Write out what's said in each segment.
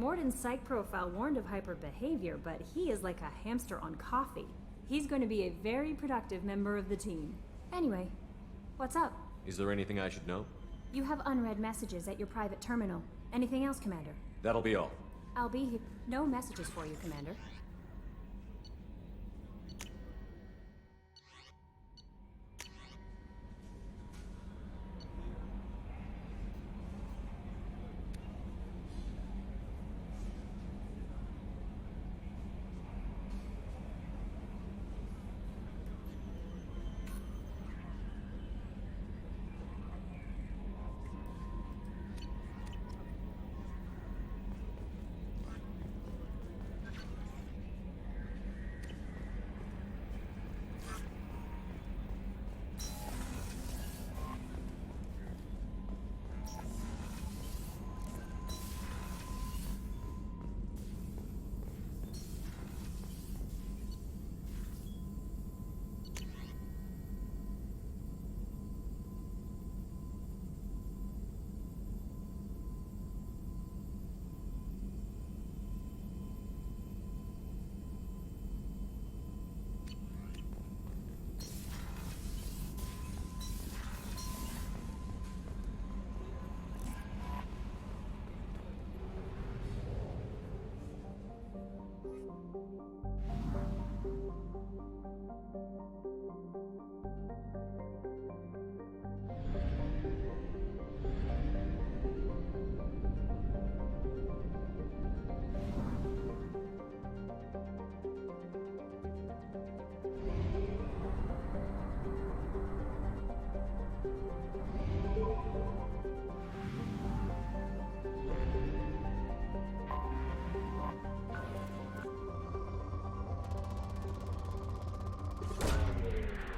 Morden's psych profile warned of hyperbehavior, but he is like a hamster on coffee. He's going to be a very productive member of the team. Anyway, what's up? Is there anything I should know? You have unread messages at your private terminal. Anything else, Commander? That'll be all. I'll be here. No messages for you, Commander.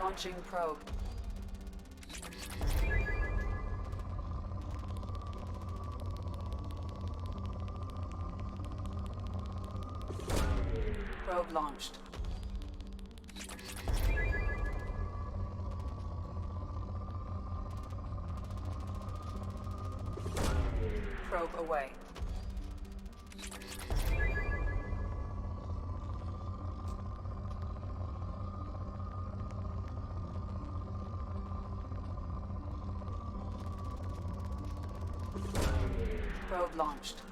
Launching probe. Probe launched. Probe away. Probe launched.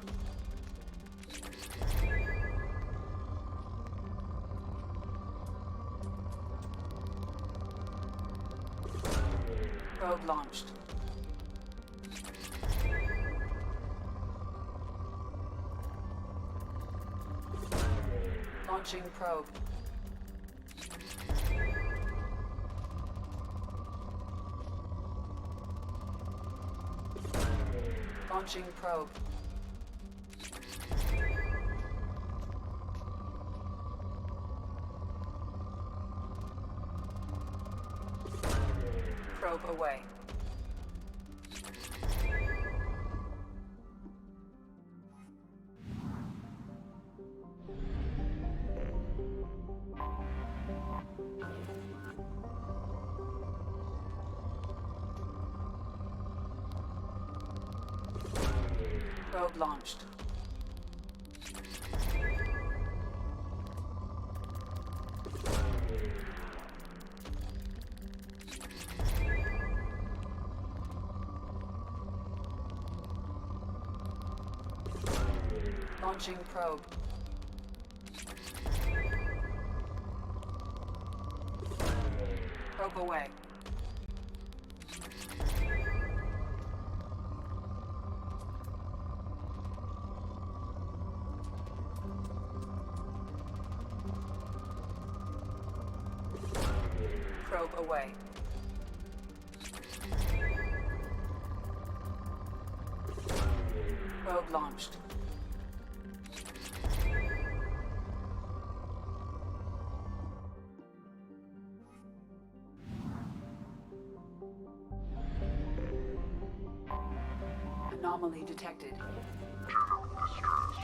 Probe launched. Launching probe. Launching probe. Probe away. Probe launched. Launching probe. Probe away. Probe away. Probe launched. Anomaly detected. General distress.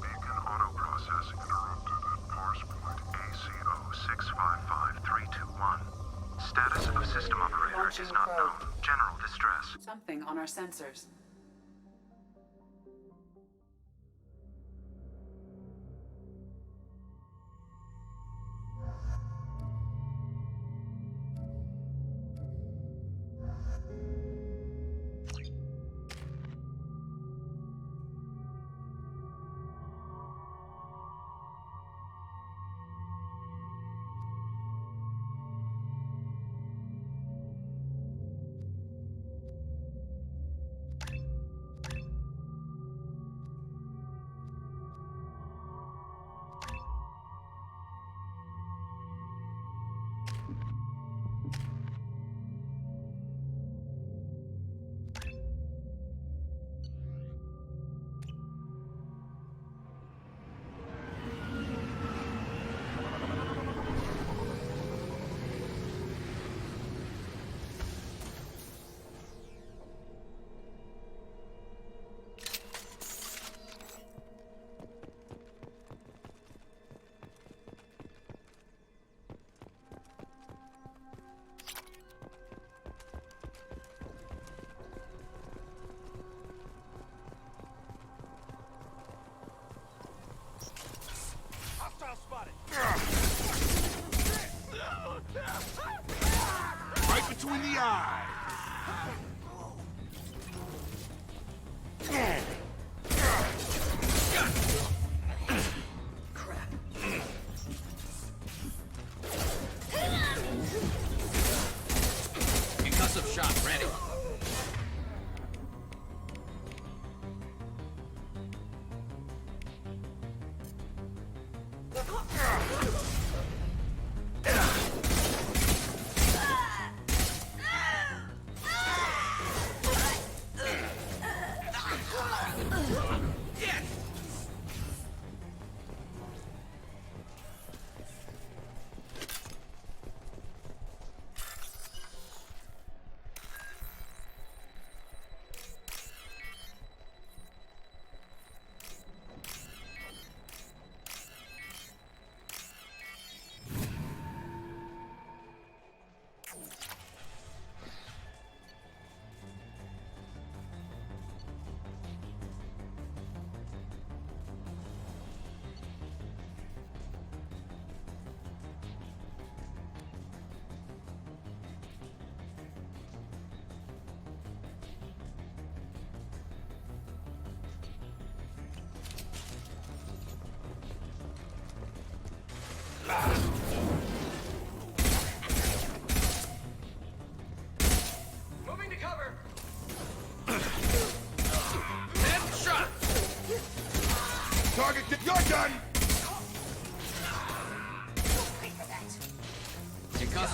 Beacon auto-processing interrupted at parse point ACO655321. Status of system operator Launching is not probe. known. General distress. Something on our sensors.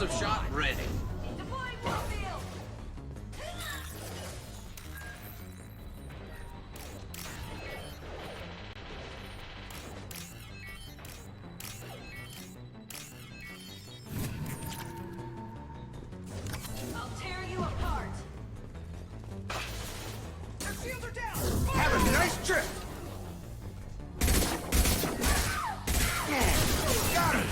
Explosive shot ready. Deploying warfield! I'll tear you apart! Their shields are down! Have a nice trip! Got him!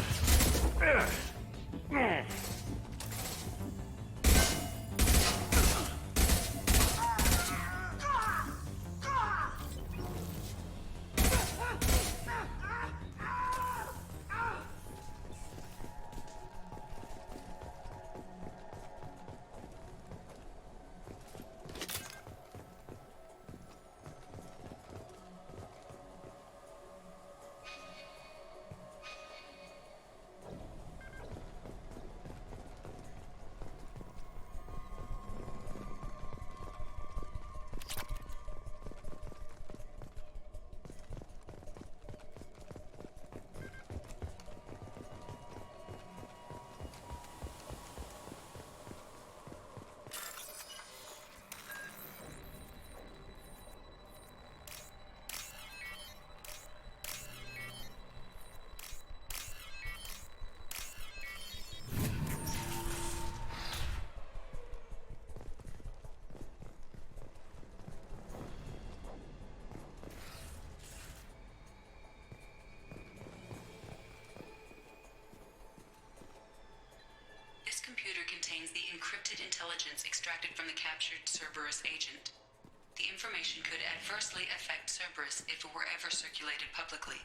This computer contains the encrypted intelligence extracted from the captured Cerberus agent. The information could adversely affect Cerberus if it were ever circulated publicly.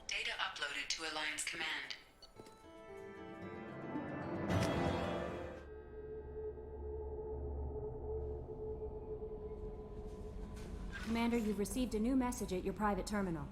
Data uploaded to Alliance Command. Commander, you've received a new message at your private terminal.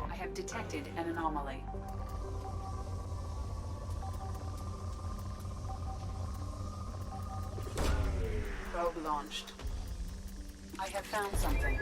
I have detected an anomaly. Probe launched. I have found something.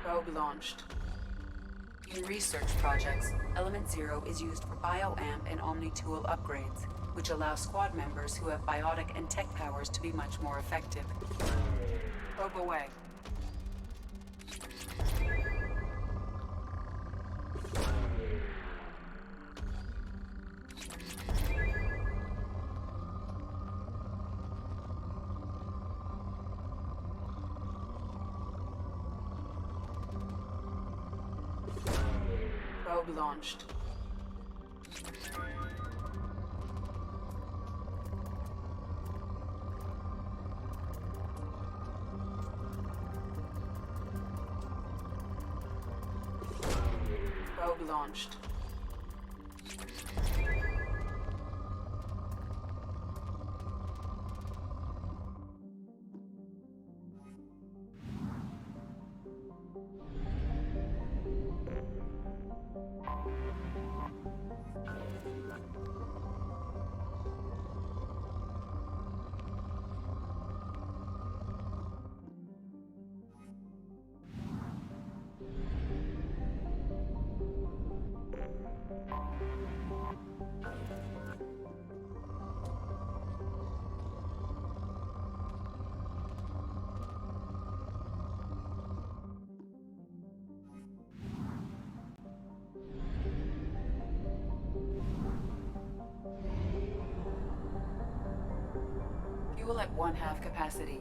Probe launched. In research projects, Element Zero is used for BioAmp and Omni-tool upgrades, which allow squad members who have biotic and tech powers to be much more effective. Probe away. Probe launched. Probe launched. Fuel at 1/2 capacity.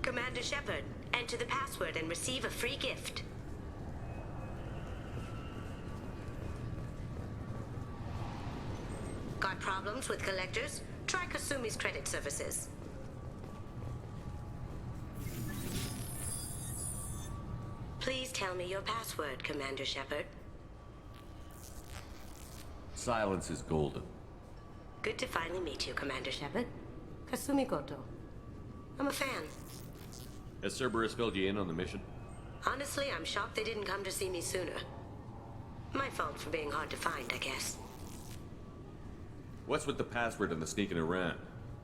Commander Shepard, enter the password and receive a free gift. Got problems with collectors? Try Kasumi's credit services. Please tell me your password, Commander Shepard. Silence is golden. Good to finally meet you, Commander Shepard. Kasumi Goto. I'm a fan. Has Cerberus filled you in on the mission? Honestly, I'm shocked they didn't come to see me sooner. My fault for being hard to find, I guess. What's with the password and the sneaking around?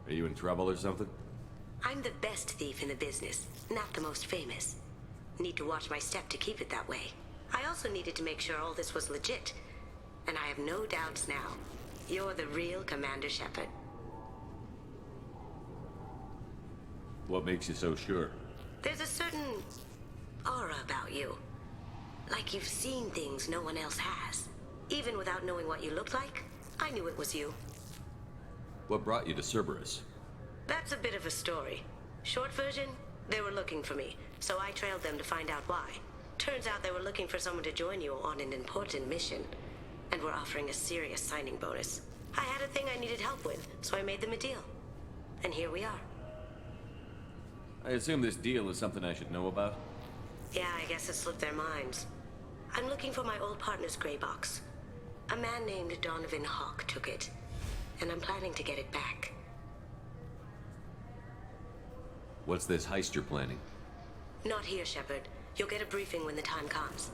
Are you in trouble or something? I'm the best thief in the business, not the most famous. Need to watch my step to keep it that way. I also needed to make sure all this was legit. And I have no doubts now. You're the real Commander Shepard. What makes you so sure? There's a certain aura about you. Like you've seen things no one else has. Even without knowing what you looked like, I knew it was you. What brought you to Cerberus? That's a bit of a story. Short version, they were looking for me, so I trailed them to find out why. Turns out they were looking for someone to join you on an important mission, and were offering a serious signing bonus. I had a thing I needed help with, so I made them a deal. And here we are. I assume this deal is something I should know about? Yeah, I guess it slipped their minds. I'm looking for my old partner's gray box. A man named Donovan Hawk took it, and I'm planning to get it back. What's this heist you're planning? Not here, Shepard. You'll get a briefing when the time comes.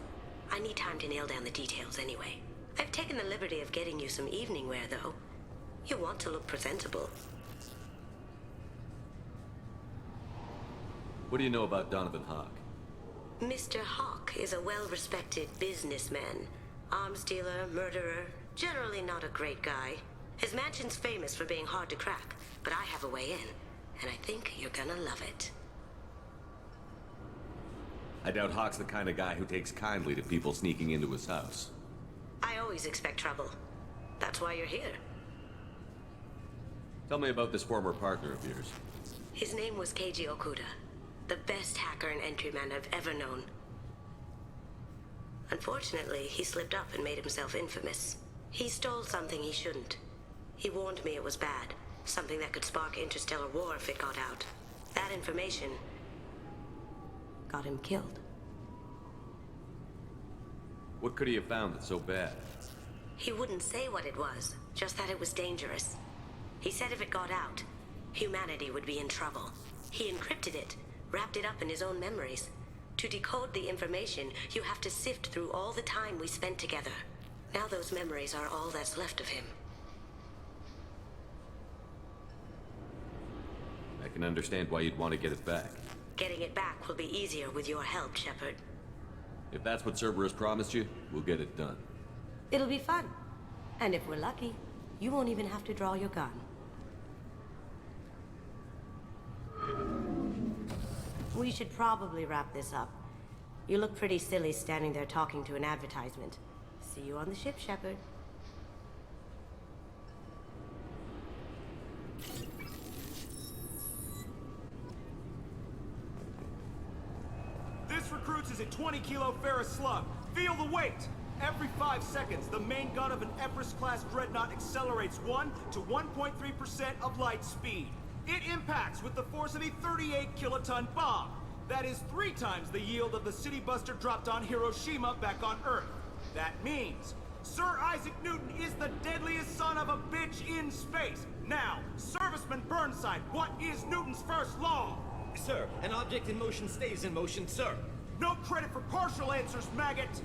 I need time to nail down the details anyway. I've taken the liberty of getting you some evening wear, though. You want to look presentable. What do you know about Donovan Hawk? Mr. Hawk is a well-respected businessman. Arms dealer, murderer, generally not a great guy. His mansion's famous for being hard to crack, but I have a way in, and I think you're gonna love it. I doubt Hawk's the kind of guy who takes kindly to people sneaking into his house. I always expect trouble. That's why you're here. Tell me about this former partner of yours. His name was Keiji Okuda, the best hacker and entryman I've ever known. Unfortunately, he slipped up and made himself infamous. He stole something he shouldn't. He warned me it was bad, something that could spark interstellar war if it got out. That information got him killed. What could he have found that's so bad? He wouldn't say what it was, just that it was dangerous. He said if it got out, humanity would be in trouble. He encrypted it, wrapped it up in his own memories. To decode the information, you have to sift through all the time we spent together. Now those memories are all that's left of him. I can understand why you'd want to get it back. Getting it back will be easier with your help, Shepard. If that's what Cerberus promised you, we'll get it done. It'll be fun. And if we're lucky, you won't even have to draw your gun. We should probably wrap this up. You look pretty silly standing there talking to an advertisement. See you on the ship, Shepard. This recruits is a 20-kilo ferrous slug. Feel the weight! Every 5 seconds, the main gun of an Everest-class dreadnought accelerates 1 to 1.3% of light speed. It impacts with the force of a 38-kiloton bomb. That is 3 times the yield of the city buster dropped on Hiroshima back on Earth. That means Sir Isaac Newton is the deadliest son of a bitch in space. Now, Serviceman Burnside, what is Newton's first law? Sir, an object in motion stays in motion, sir. No credit for partial answers, maggot!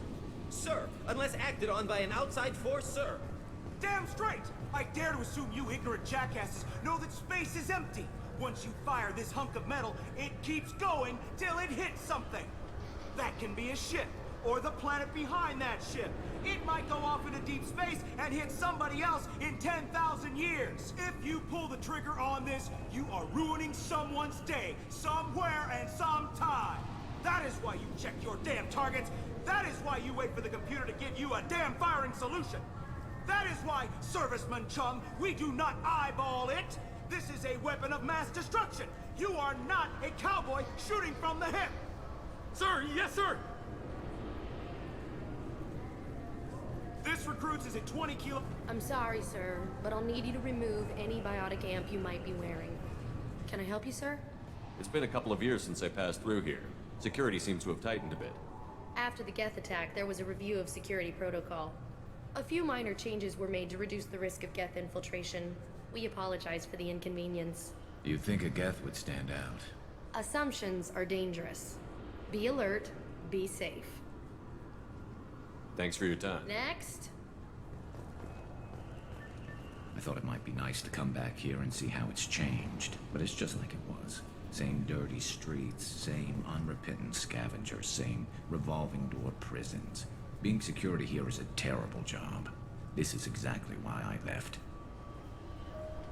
Sir, unless acted on by an outside force, sir. Damn straight! I dare to assume you ignorant jackasses know that space is empty. Once you fire this hunk of metal, it keeps going till it hits something. That can be a ship, or the planet behind that ship. It might go off into deep space and hit somebody else in 10,000 years. If you pull the trigger on this, you are ruining someone's day, somewhere and sometime. That is why you check your damn targets. That is why you wait for the computer to give you a damn firing solution. That is why, Serviceman Chung, we do not eyeball it. This is a weapon of mass destruction. You are not a cowboy shooting from the hip. Sir, yes, sir. This recruits is a 20-kilo... I'm sorry, sir, but I'll need you to remove any biotic amp you might be wearing. Can I help you, sir? It's been a couple of years since I passed through here. Security seems to have tightened a bit. After the Geth attack, there was a review of security protocol. A few minor changes were made to reduce the risk of Geth infiltration. We apologize for the inconvenience. You'd think a Geth would stand out. Assumptions are dangerous. Be alert, be safe. Thanks for your time. Next. I thought it might be nice to come back here and see how it's changed, but it's just like it was. Same dirty streets, same unrepentant scavengers, same revolving door prisons. Being security here is a terrible job. This is exactly why I left.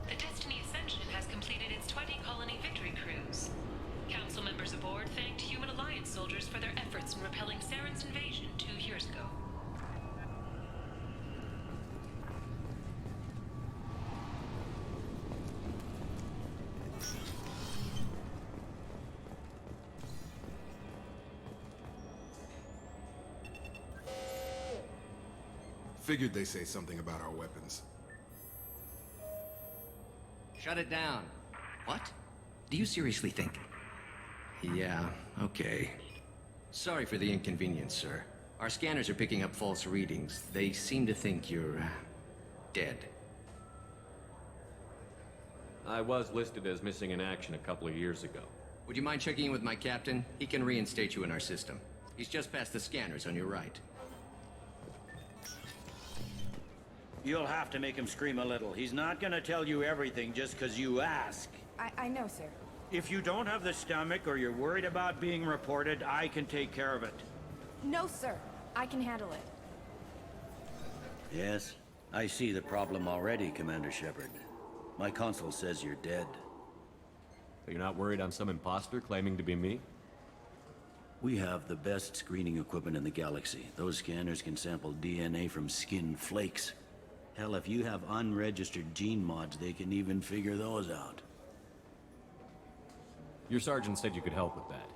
The Destiny Ascension has completed its 20-colony victory cruise. Council members aboard thanked Human Alliance soldiers for their efforts in repelling Saren's invasion 2 years ago. Figured they say something about our weapons. Shut it down. What? Do you seriously think? Yeah, okay. Sorry for the inconvenience, sir. Our scanners are picking up false readings. They seem to think you're... dead. I was listed as missing in action a couple of years ago. Would you mind checking in with my captain? He can reinstate you in our system. He's just past the scanners on your right. You'll have to make him scream a little. He's not gonna tell you everything just because you ask. I know, sir. If you don't have the stomach or you're worried about being reported, I can take care of it. No, sir. I can handle it. Yes, I see the problem already, Commander Shepard. My console says you're dead. So you're not worried I'm some imposter claiming to be me? We have the best screening equipment in the galaxy. Those scanners can sample DNA from skin flakes. Hell, if you have unregistered gene mods, they can even figure those out. Your sergeant said you could help with that.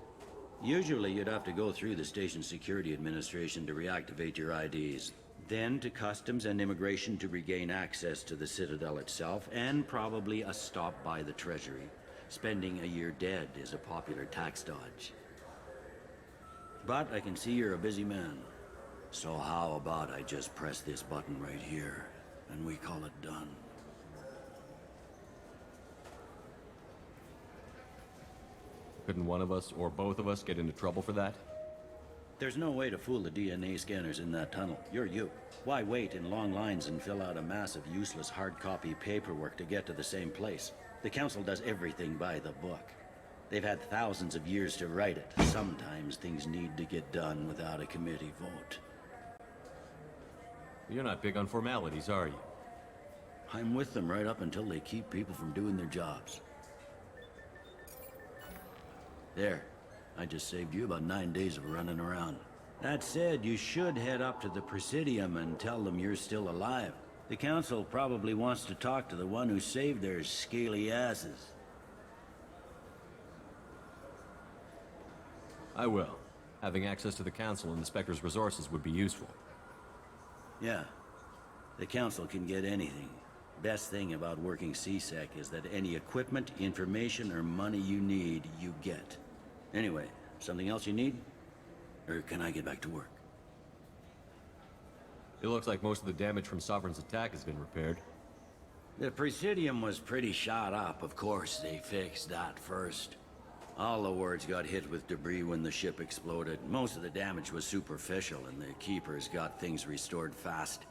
Usually you'd have to go through the station security administration to reactivate your IDs. Then to customs and immigration to regain access to the Citadel itself, and probably a stop by the Treasury. Spending a year dead is a popular tax dodge. But I can see you're a busy man. So how about I just press this button right here, and we call it done? Couldn't one of us, or both of us, get into trouble for that? There's no way to fool the DNA scanners in that tunnel. You're you. Why wait in long lines and fill out a massive useless hard copy paperwork to get to the same place? The Council does everything by the book. They've had thousands of years to write it. Sometimes things need to get done without a committee vote. You're not big on formalities, are you? I'm with them right up until they keep people from doing their jobs. There. I just saved you about 9 days of running around. That said, you should head up to the Presidium and tell them you're still alive. The Council probably wants to talk to the one who saved their scaly asses. I will. Having access to the Council and the Spectre's resources would be useful. Yeah. The Council can get anything. Best thing about working CSEC is that any equipment, information, or money you need, you get. Anyway, something else you need? Or can I get back to work? It looks like most of the damage from Sovereign's attack has been repaired. The Presidium was pretty shot up, of course. They fixed that first. All the wards got hit with debris when the ship exploded. Most of the damage was superficial, and the Keepers got things restored fast.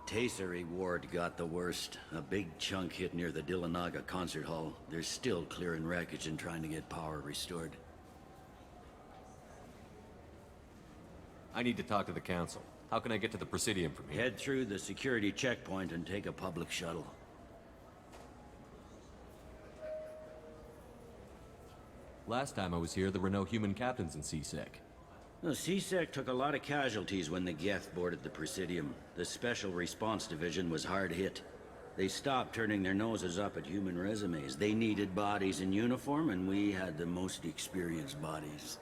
Tasery Ward got the worst. A big chunk hit near the Dillanaga concert hall. They're still clearing wreckage and trying to get power restored. I need to talk to the Council. How can I get to the Presidium from here? Head through the security checkpoint and take a public shuttle. Last time I was here, there were no human captains in CSEC. The CSEC took a lot of casualties when the Geth boarded the Presidium. The Special Response Division was hard hit. They stopped turning their noses up at human resumes. They needed bodies in uniform, and we had the most experienced bodies.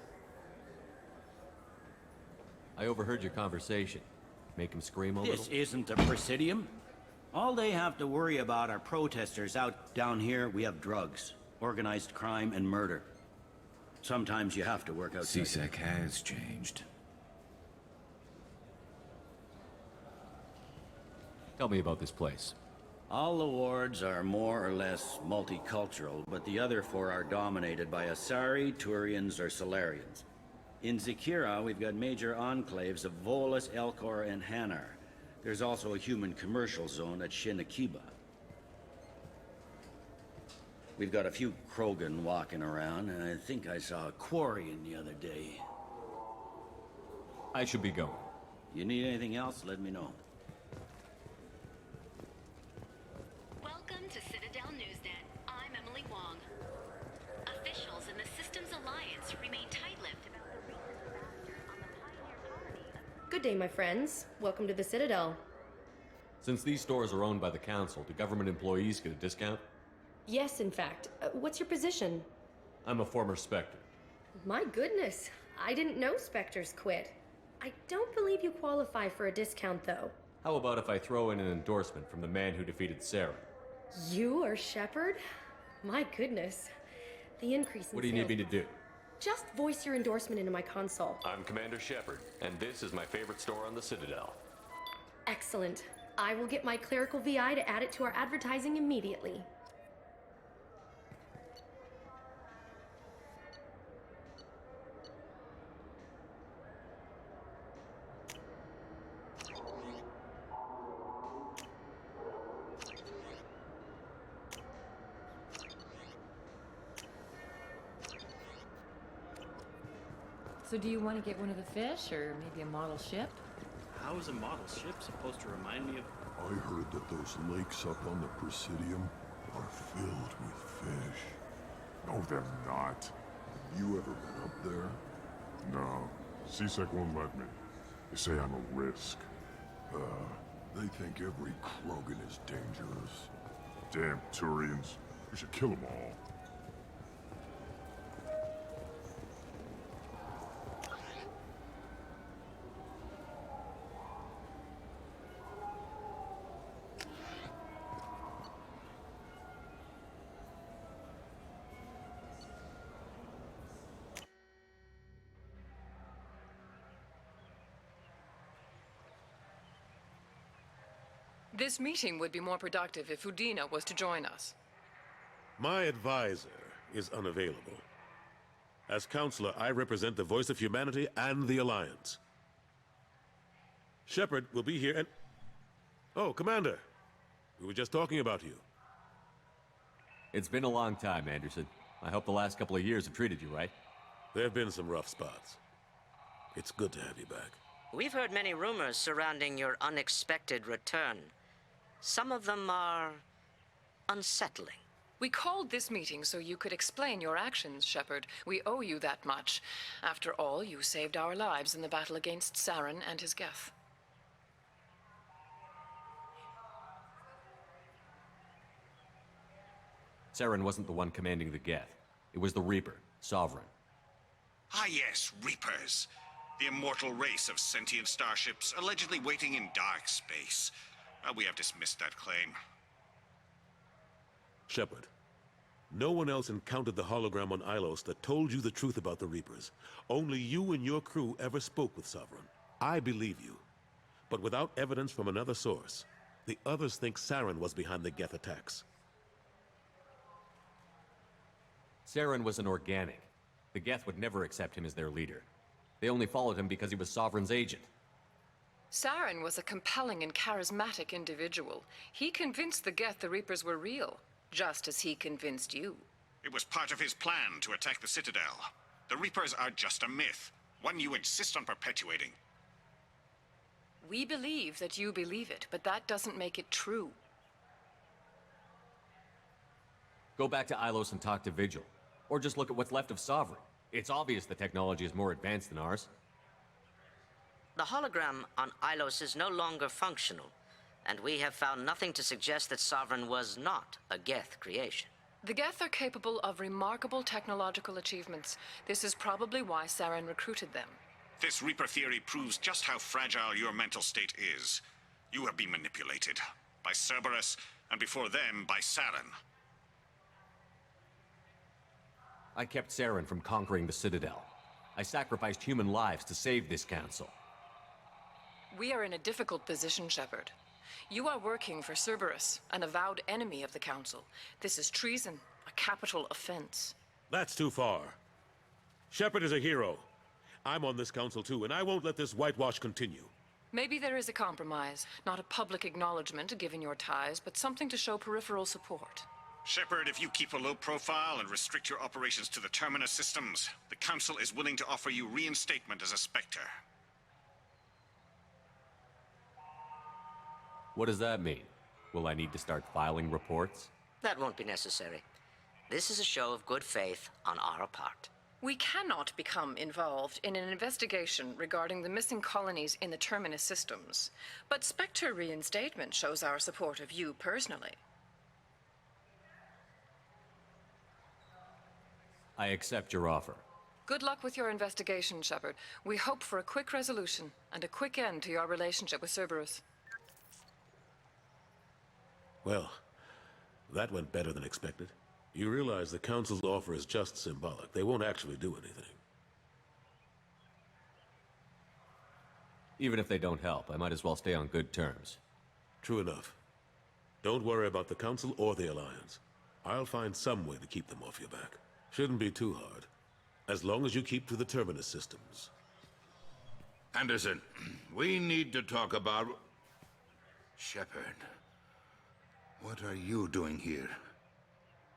I overheard your conversation. Make him scream a little? This isn't a Presidium. All they have to worry about are protesters. Out down here, we have drugs, organized crime, and murder. Sometimes you have to work outside. CSEC has changed. Tell me about this place. All the wards are more or less multicultural, but the other four are dominated by Asari, Turians, or Solarians. In Zakira, we've got major enclaves of Volus, Elcor, and Hanar. There's also a human commercial zone at Shinakiba. We've got a few Krogan walking around, and I think I saw a Quarian the other day. I should be going. You need anything else, let me know. Welcome to Citadel Newsnet. I'm Emily Wong. Officials in the Systems Alliance remain tight-lipped about the recent disaster on the Pioneer colony. Good day, my friends. Welcome to the Citadel. Since these stores are owned by the Council, do government employees get a discount? Yes, in fact. What's your position? I'm a former Spectre. My goodness. I didn't know Spectres quit. I don't believe you qualify for a discount, though. How about if I throw in an endorsement from the man who defeated Sarah? You are Shepard? My goodness. The increase in What do you need me to do? Just voice your endorsement into my console. I'm Commander Shepard, and this is my favorite store on the Citadel. Excellent. I will get my clerical VI to add it to our advertising immediately. So do you want to get one of the fish, or maybe a model ship? How is a model ship supposed to remind me of... I heard that those lakes up on the Presidium are filled with fish. No, they're not. You ever been up there? No. CSEC won't let me. They say I'm a risk. They think every Krogan is dangerous. Damn Turians. We should kill them all. This meeting would be more productive if Udina was to join us. My advisor is unavailable. As counselor, I represent the voice of humanity and the Alliance. Shepard will be here and... Oh, Commander. We were just talking about you. It's been a long time, Anderson. I hope the last couple of years have treated you right. There have been some rough spots. It's good to have you back. We've heard many rumors surrounding your unexpected return. Some of them are unsettling. We called this meeting so you could explain your actions, Shepard. We owe you that much. After all, you saved our lives in the battle against Saren and his Geth. Saren wasn't the one commanding the Geth. It was the Reaper, Sovereign. Ah yes, Reapers. The immortal race of sentient starships allegedly waiting in dark space. We have dismissed that claim. Shepard, no one else encountered the hologram on Ilos that told you the truth about the Reapers. Only you and your crew ever spoke with Sovereign. I believe you. But without evidence from another source, the others think Saren was behind the Geth attacks. Saren was an organic. The Geth would never accept him as their leader. They only followed him because he was Sovereign's agent. Saren was a compelling and charismatic individual. He convinced the Geth the Reapers were real, just as he convinced you. It was part of his plan to attack the Citadel. The Reapers are just a myth, one you insist on perpetuating. We believe that you believe it, but that doesn't make it true. Go back to Ilos and talk to Vigil. Or just look at what's left of Sovereign. It's obvious the technology is more advanced than ours. The hologram on Ilos is no longer functional, and we have found nothing to suggest that Sovereign was not a Geth creation. The Geth are capable of remarkable technological achievements. This is probably why Saren recruited them. This Reaper theory proves just how fragile your mental state is. You have been manipulated. By Cerberus, and before them, by Saren. I kept Saren from conquering the Citadel. I sacrificed human lives to save this council. We are in a difficult position, Shepard. You are working for Cerberus, an avowed enemy of the Council. This is treason, a capital offense. That's too far. Shepard is a hero. I'm on this council too, and I won't let this whitewash continue. Maybe there is a compromise. Not a public acknowledgement given your ties, but something to show peripheral support. Shepard, if you keep a low profile and restrict your operations to the Terminus systems, the Council is willing to offer you reinstatement as a Spectre. What does that mean? Will I need to start filing reports? That won't be necessary. This is a show of good faith on our part. We cannot become involved in an investigation regarding the missing colonies in the Terminus systems, but Spectre reinstatement shows our support of you personally. I accept your offer. Good luck with your investigation, Shepard. We hope for a quick resolution and a quick end to your relationship with Cerberus. Well, that went better than expected. You realize the Council's offer is just symbolic. They won't actually do anything. Even if they don't help, I might as well stay on good terms. True enough. Don't worry about the Council or the Alliance. I'll find some way to keep them off your back. Shouldn't be too hard. As long as you keep to the Terminus systems. Anderson, we need to talk about... Shepard. What are you doing here?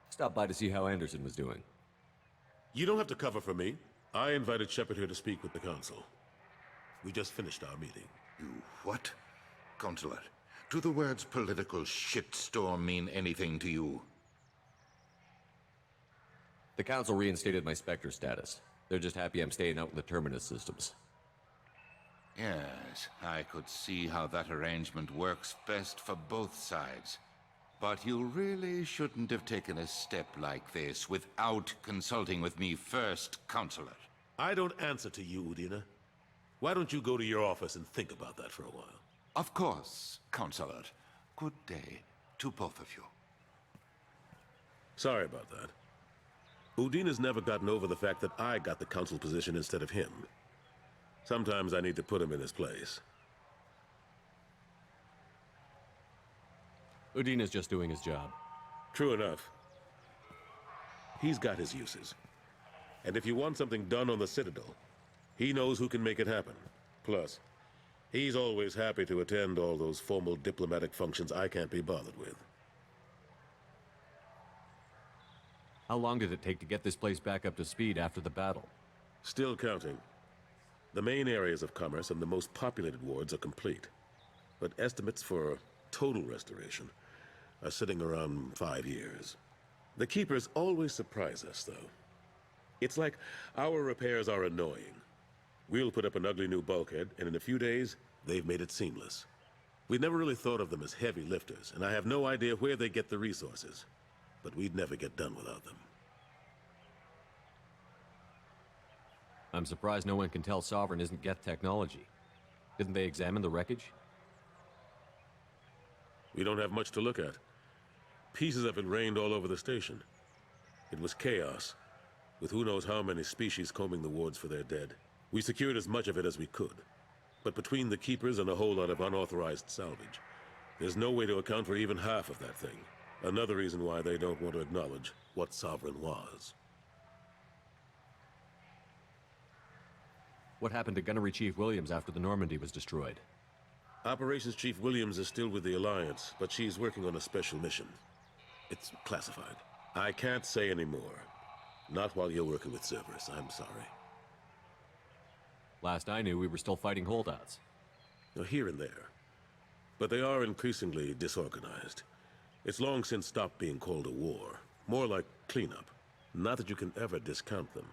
Stopped by to see how Anderson was doing. You don't have to cover for me. I invited Shepard here to speak with the Council. We just finished our meeting. You what? Consular, do the words political shitstorm mean anything to you? The Council reinstated my Spectre status. They're just happy I'm staying out in the Terminus systems. Yes, I could see how that arrangement works best for both sides. But you really shouldn't have taken a step like this without consulting with me first, Consular. I don't answer to you, Udina. Why don't you go to your office and think about that for a while? Of course, Consular. Good day to both of you. Sorry about that. Udina's never gotten over the fact that I got the Council position instead of him. Sometimes I need to put him in his place. Udina's just doing his job. True enough. He's got his uses. And if you want something done on the Citadel, he knows who can make it happen. Plus, he's always happy to attend all those formal diplomatic functions I can't be bothered with. How long did it take to get this place back up to speed after the battle? Still counting. The main areas of commerce and the most populated wards are complete. But estimates for total restoration are sitting around 5 years. The Keepers always surprise us, though. It's like our repairs are annoying. We'll put up an ugly new bulkhead, and in a few days, they've made it seamless. We never really thought of them as heavy lifters, and I have no idea where they get the resources. But we'd never get done without them. I'm surprised no one can tell Sovereign isn't Geth technology. Didn't they examine the wreckage? We don't have much to look at. Pieces of it rained all over the station. It was chaos, with who knows how many species combing the wards for their dead. We secured as much of it as we could. But between the Keepers and a whole lot of unauthorized salvage, there's no way to account for even half of that thing. Another reason why they don't want to acknowledge what Sovereign was. What happened to Gunnery Chief Williams after the Normandy was destroyed? Operations Chief Williams is still with the Alliance, but she's working on a special mission. It's classified. I can't say any more. Not while you're working with Cerberus, I'm sorry. Last I knew, we were still fighting holdouts. Now, here and there. But they are increasingly disorganized. It's long since stopped being called a war. More like cleanup. Not that you can ever discount them.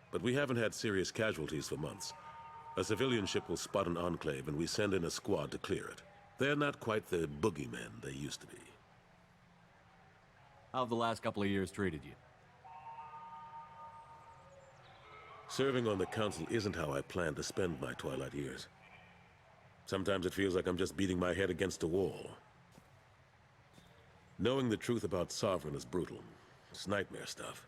But we haven't had serious casualties for months. A civilian ship will spot an enclave and we send in a squad to clear it. They're not quite the boogeymen they used to be. How have the last couple of years treated you? Serving on the Council isn't how I plan to spend my twilight years. Sometimes it feels like I'm just beating my head against a wall. Knowing the truth about Sovereign is brutal. It's nightmare stuff.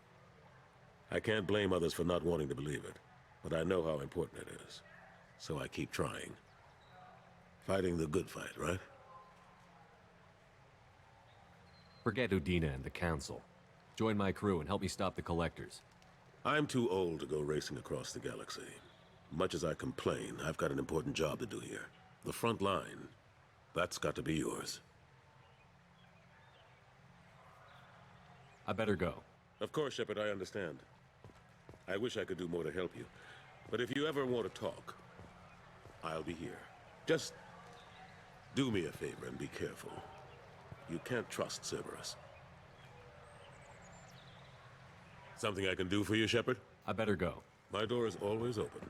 I can't blame others for not wanting to believe it, but I know how important it is. So I keep trying. Fighting the good fight, right? Forget Udina and the Council. Join my crew and help me stop the Collectors. I'm too old to go racing across the galaxy. Much as I complain, I've got an important job to do here. The front line, that's got to be yours. I better go. Of course, Shepard, I understand. I wish I could do more to help you. But if you ever want to talk, I'll be here. Just do me a favor and be careful. You can't trust Cerberus. Something I can do for you, Shepard? I better go. My door is always open.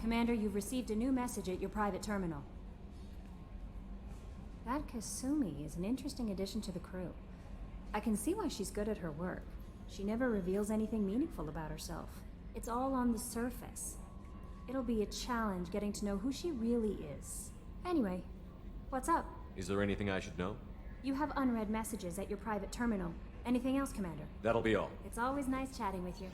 Commander, you've received a new message at your private terminal. That Kasumi is an interesting addition to the crew. I can see why she's good at her work. She never reveals anything meaningful about herself. It's all on the surface. It'll be a challenge getting to know who she really is. Anyway, what's up? Is there anything I should know? You have unread messages at your private terminal. Anything else, Commander? That'll be all. It's always nice chatting with you.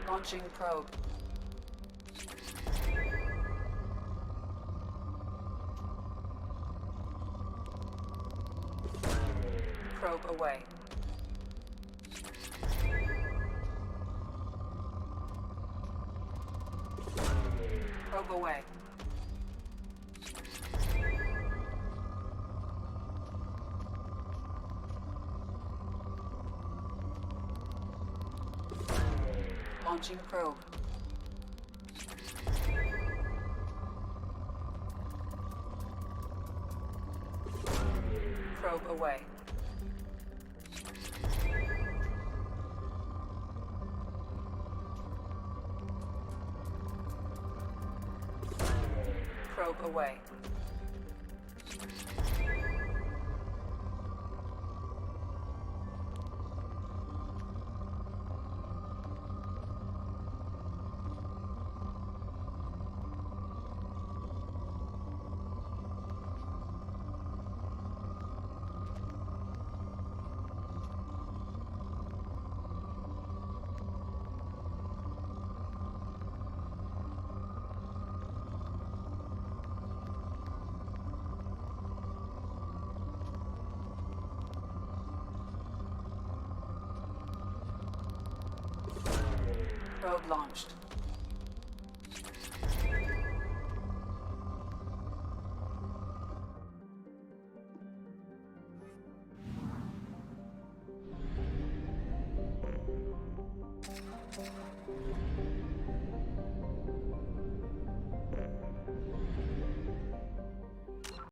Launching probe. Probe away. Probe away. Launching probe. Probe away. Probe away. Probe launched.